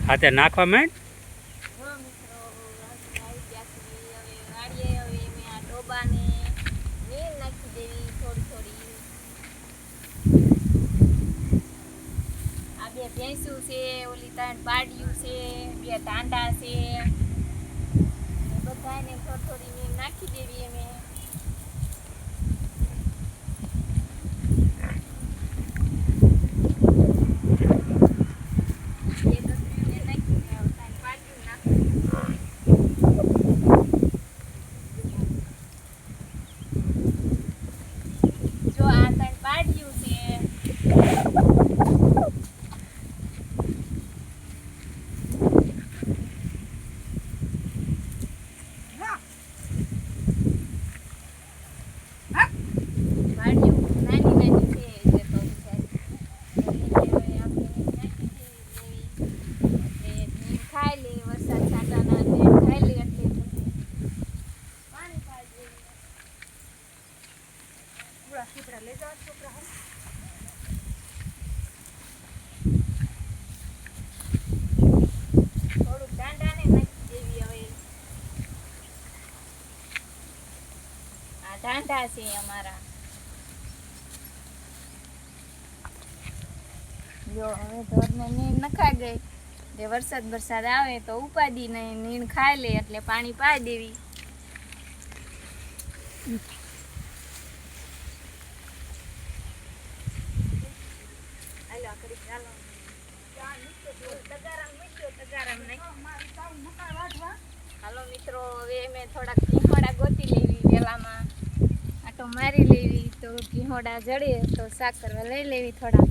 હા તે નાખવા માંડ. જો મિત્રો આવી ગયા છે. હવે વાડીએ હવે મેં આ ડોબાને નીર નાખી દેવી થોડી થોડી. આ બે ભેંસું છે, ઓલી 3 પાડિયું છે, 2 ટાંડા છે, બધાને થોડી થોડી નીર નાખી દેવી અમે. ટાંડા છે અમારા. જો હવે ઢોરને નીણ નખાઈ ગઈ. જે વરસાદ આવે તો ઉપાડી ને નીણ ખાઈ લે એટલે પાણી પાઈ દેવી. હાલો મિત્રો, હવે મેં થોડાક ઘીહોડા ગોતી લેવી વેલામાં, આટો મારી લેવી તો ઘીહોડા જડે તો શાક કરવા લઈ લેવી થોડા.